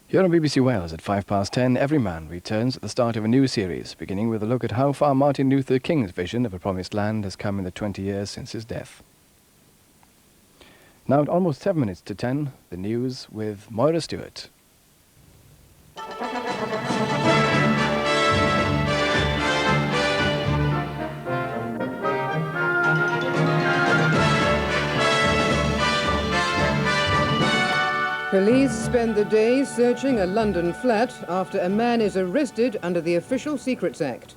Here on BBC Wales at 10:05, Everyman returns at the start of a new series, beginning with a look at how far Martin Luther King's vision of a promised land has come in the 20 years since his death. Now at almost 7 minutes to 10, the news with Moira Stewart. Police spend the day searching a London flat after a man is arrested under the Official Secrets Act.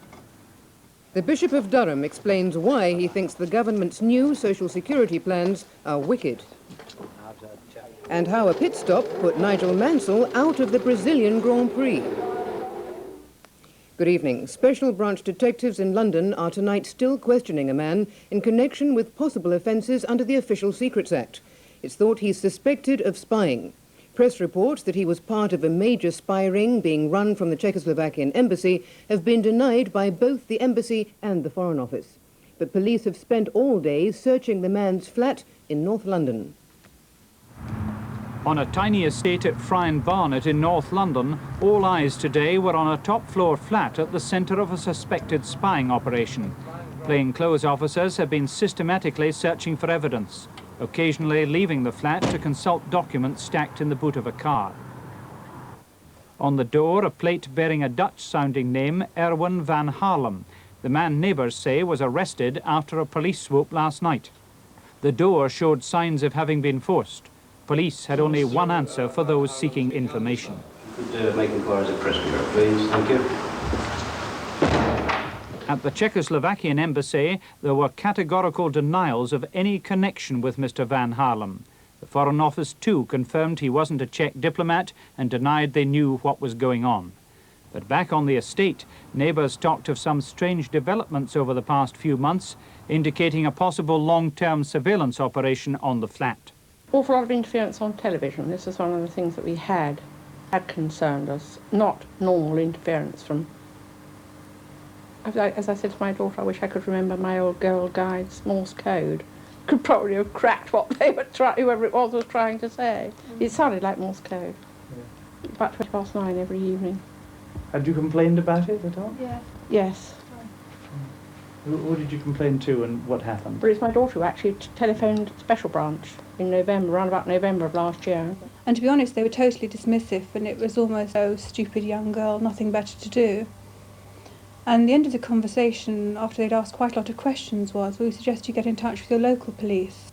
The Bishop of Durham explains why he thinks the government's new social security plans are wicked. And how a pit stop put Nigel Mansell out of the Brazilian Grand Prix. Good evening. Special branch detectives in London are tonight still questioning a man in connection with possible offences under the Official Secrets Act. It's thought he's suspected of spying. Press reports that he was part of a major spy ring being run from the Czechoslovakian embassy have been denied by both the embassy and the Foreign Office. But police have spent all day searching the man's flat in North London. On a tiny estate at Friern Barnet in North London, all eyes today were on a top-floor flat at the centre of a suspected spying operation. Plainclothes officers have been systematically searching for evidence, occasionally leaving the flat to consult documents stacked in the boot of a car. On the door, a plate bearing a Dutch-sounding name, Erwin van Haarlem. The man neighbours say was arrested after a police swoop last night. The door showed signs of having been forced. Police had only one answer for those seeking information. Could make inquiries at Press Bureau, please. Thank you. At the Czechoslovakian embassy, there were categorical denials of any connection with Mr. van Haarlem. The Foreign Office too confirmed he wasn't a Czech diplomat and denied they knew what was going on. But back on the estate, neighbours talked of some strange developments over the past few months, indicating a possible long-term surveillance operation on the flat. Awful lot of interference on television. This is one of the things that we had concerned us, not normal interference from... As I said to my daughter, I wish I could remember my old Girl Guide's Morse code. Could probably have cracked what they were whoever it was trying to say. It sounded like Morse code. Yeah. About 9:20 every evening. Had you complained about it at all? Yeah. Yes. Who did you complain to and what happened? Well, it's my daughter who actually telephoned Special Branch in November, around about November of last year. And to be honest, they were totally dismissive, and it was almost, oh, stupid young girl, nothing better to do. And the end of the conversation, after they'd asked quite a lot of questions, was, we suggest you get in touch with your local police.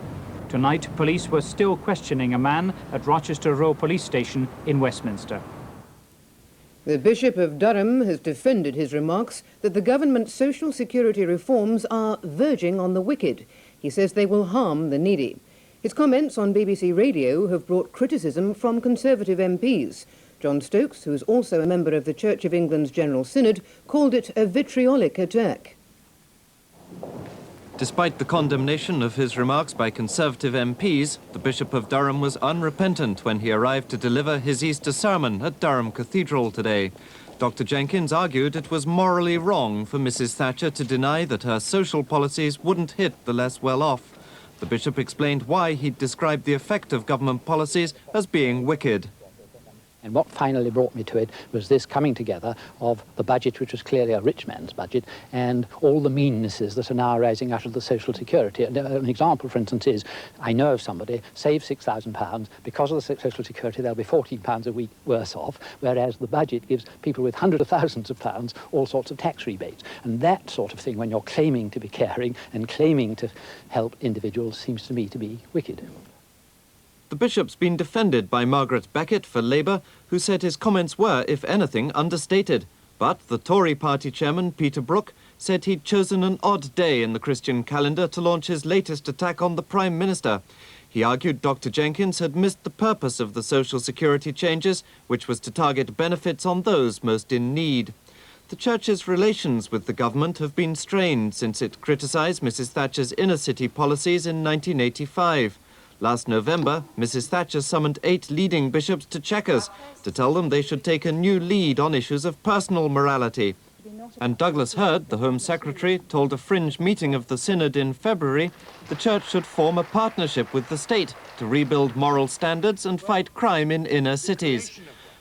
Tonight, police were still questioning a man at Rochester Row Police Station in Westminster. The Bishop of Durham has defended his remarks that the government's social security reforms are verging on the wicked. He says they will harm the needy. His comments on BBC Radio have brought criticism from Conservative MPs. John Stokes, who is also a member of the Church of England's General Synod, called it a vitriolic attack. Despite the condemnation of his remarks by Conservative MPs, the Bishop of Durham was unrepentant when he arrived to deliver his Easter sermon at Durham Cathedral today. Dr. Jenkins argued it was morally wrong for Mrs. Thatcher to deny that her social policies wouldn't hit the less well-off. The Bishop explained why he'd described the effect of government policies as being wicked. And what finally brought me to it was this coming together of the budget, which was clearly a rich man's budget, and all the meannesses that are now arising out of the social security. And an example, for instance, is I know of somebody saved £6,000. Because of the social security, they'll be £14 a week worse off, whereas the budget gives people with hundreds of thousands of pounds all sorts of tax rebates. And that sort of thing, when you're claiming to be caring and claiming to help individuals, seems to me to be wicked. The Bishop's been defended by Margaret Beckett for Labour, who said his comments were, if anything, understated. But the Tory party chairman, Peter Brook, said he'd chosen an odd day in the Christian calendar to launch his latest attack on the Prime Minister. He argued Dr. Jenkins had missed the purpose of the social security changes, which was to target benefits on those most in need. The Church's relations with the government have been strained since it criticised Mrs. Thatcher's inner-city policies in 1985. Last November, Mrs. Thatcher summoned 8 leading bishops to Chequers to tell them they should take a new lead on issues of personal morality. And Douglas Hurd, the Home Secretary, told a fringe meeting of the Synod in February the Church should form a partnership with the state to rebuild moral standards and fight crime in inner cities.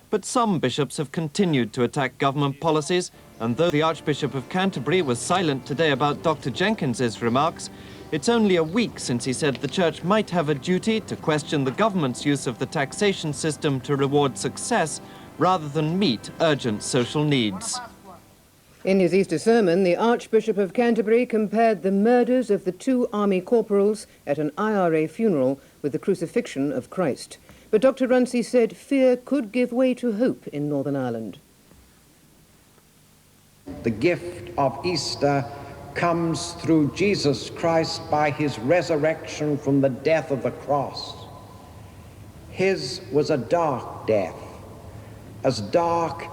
But some bishops have continued to attack government policies, and though the Archbishop of Canterbury was silent today about Dr. Jenkins's remarks, it's only a week since he said the Church might have a duty to question the government's use of the taxation system to reward success rather than meet urgent social needs. In his Easter sermon, the Archbishop of Canterbury compared the murders of the 2 army corporals at an IRA funeral with the crucifixion of Christ. But Dr. Runcie said fear could give way to hope in Northern Ireland. The gift of Easter comes through Jesus Christ by his resurrection from the death of the cross. His was a dark death, as dark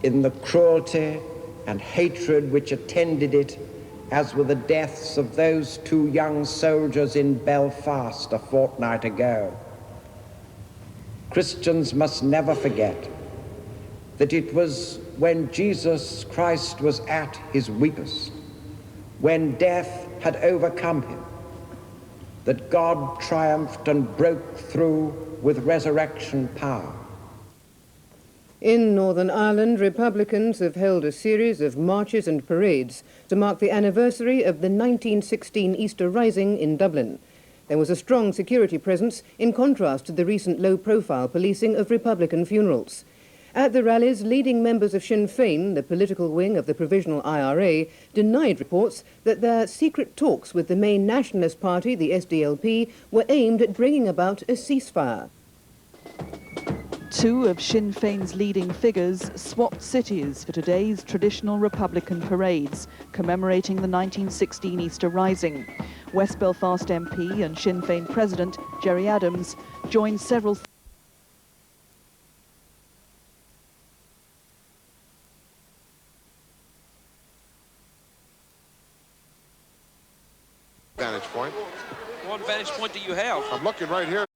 in the cruelty and hatred which attended it as were the deaths of those 2 young soldiers in Belfast a fortnight ago. Christians must never forget that it was when Jesus Christ was at his weakest, when death had overcome him, that God triumphed and broke through with resurrection power. In Northern Ireland, Republicans have held a series of marches and parades to mark the anniversary of the 1916 Easter Rising in Dublin. There was a strong security presence in contrast to the recent low-profile policing of Republican funerals. At the rallies, leading members of Sinn Féin, the political wing of the Provisional IRA, denied reports that their secret talks with the main nationalist party, the SDLP, were aimed at bringing about a ceasefire. 2 of Sinn Féin's leading figures swapped cities for today's traditional Republican parades, commemorating the 1916 Easter Rising. West Belfast MP and Sinn Féin President Gerry Adams joined several vantage point. What vantage point do you have? I'm looking right here.